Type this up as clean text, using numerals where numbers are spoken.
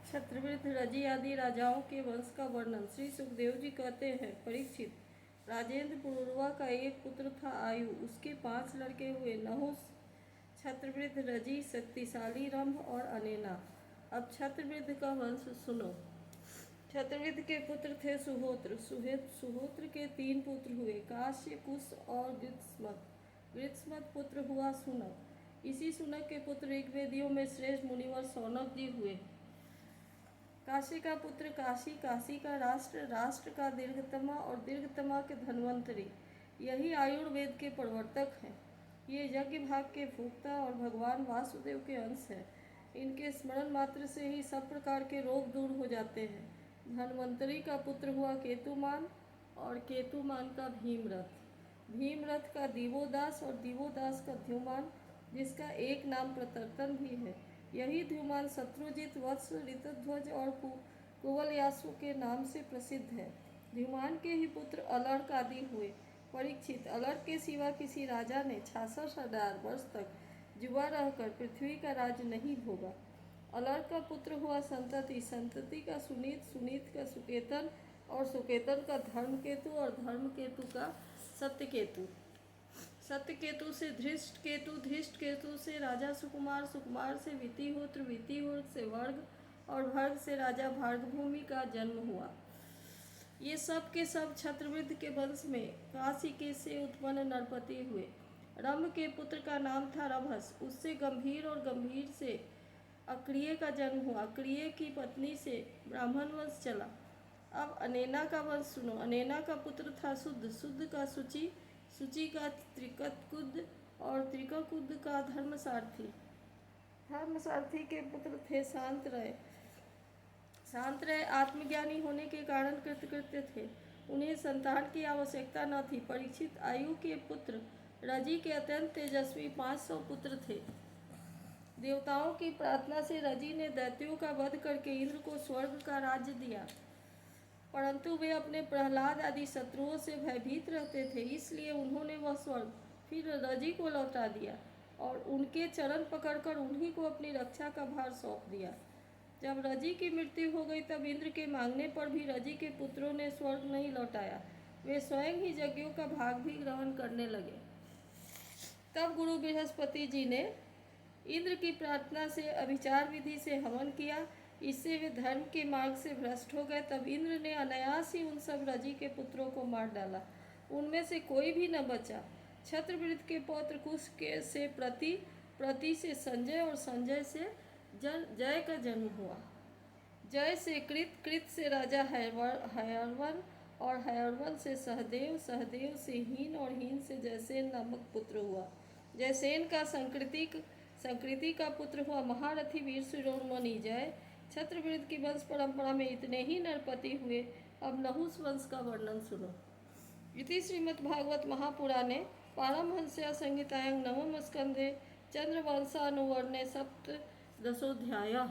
छत्रवृद्ध रजी आदि राजाओं के वंश का वर्णन श्री सुखदेव जी कहते हैं। परीक्षित, राजेंद्र पुरुरवा का एक पुत्र था आयु, उसके 5 लड़के हुए, नहुष, छत्रवृद्ध, रजी, शक्तिशाली, रंभ और अनेना। अब छत्रवृद्ध का वंश सुनो। छत्रवृद्ध के पुत्र थे सुहोत्र। सुहोत्र के 3 पुत्र हुए, काश्य, कुश और गृत्समत। गृत्समत पुत्र हुआ सुनक। इसी सुनक के पुत्र ऋग्वेदियों में श्रेष्ठ मुनिवर शौनक जी हुए। काशी का पुत्र काशी, काशी का राष्ट्र, राष्ट्र का दीर्घतमा और दीर्घतमा के धन्वंतरी, यही आयुर्वेद के प्रवर्तक हैं। ये यज्ञ भाग के भोक्ता और भगवान वासुदेव के अंश हैं। इनके स्मरण मात्र से ही सब प्रकार के रोग दूर हो जाते हैं। धन्वंतरी का पुत्र हुआ केतुमान और केतुमान का भीमरथ, भीमरथ का दिवोदास और दिवोदास का द्युमान, जिसका एक नाम प्रतर्तन भी है। यही द्युमान शत्रुजित, वत्स, ऋतध्वज और कुवलयासु के नाम से प्रसिद्ध है। द्युमान के ही पुत्र अलर्क आदि हुए। परीक्षित, अलर्क के सिवा किसी राजा ने 66,000 वर्ष तक जुआ रहकर पृथ्वी का राज्य नहीं भोगा। अलर्क का पुत्र हुआ संतति, संतति का सुनीत, सुनीत का सुकेतन और सुकेतन का धर्मकेतु और धर्मकेतु का सत्यकेतु। सत्यकेतु से धृष्टकेतु, धृष्टकेतु से राजा सुकुमार, सुकुमार से वितिहोत्र, वितिहोत्र से वर्ग और वर्ग से राजा भार्गभूमि का जन्म हुआ। ये सब के सब छत्रवृद्ध के वंश में काशी के से उत्पन्न नरपति हुए। रंभ के पुत्र का नाम था रभस, उससे गंभीर और गंभीर से अक्रिय का जन्म हुआ। अक्रिय की पत्नी से ब्राह्मण वंश चला। अब अनेना का वंश सुनो। अनेना का पुत्र था शुद्ध, शुद्ध का शुचि, शुचि का त्रिककुद और त्रिककुद का धर्मसारथी। धर्मसारथी के पुत्र थे शांतरय। शांतरय आत्मज्ञानी होने के कारण कृतकृत्य थे, उन्हें संतान की आवश्यकता न थी। परीक्षित, आयु के पुत्र रजी के अत्यंत तेजस्वी 500 पुत्र थे। देवताओं की प्रार्थना से रजी ने दैत्यों का वध करके इंद्र को स्वर्ग का राज्य दिया, परंतु वे अपने प्रहलाद आदि शत्रुओं से भयभीत रहते थे, इसलिए उन्होंने वह स्वर्ग फिर रजी को लौटा दिया और उनके चरण पकड़कर उन्हीं को अपनी रक्षा का भार सौंप दिया। जब रजी की मृत्यु हो गई तब इंद्र के मांगने पर भी रजी के पुत्रों ने स्वर्ग नहीं लौटाया, वे स्वयं ही यज्ञों का भाग भी ग्रहण करने लगे। तब गुरु बृहस्पति जी ने इंद्र की प्रार्थना से अभिचार विधि से हवन किया, इससे वे धर्म के मार्ग से भ्रष्ट हो गए। तब इंद्र ने अनायास ही उन सब रजी के पुत्रों को मार डाला, उनमें से कोई भी न बचा। छत्रवृद्ध के पौत्र कुश के से प्रति से संजय और संजय से जय का जन्म हुआ। जय से कृत, कृत से राजा हयर्वन और हयर्वन से सहदेव, सहदेव से हीन और हीन से जयसेन नामक पुत्र हुआ। जयसेन का संकृति का पुत्र हुआ महारथी वीर शिरोमणि जय। छत्रवृद्ध की वंश परंपरा में इतने ही नरपति हुए। अब नहुष वंश का वर्णन सुनो। इति श्रीमद्भागवत महापुराणे पारमहंस्या संहितायां नवम स्कंधे चंद्रवंशानुवर्णे सप्तदशोऽध्यायः।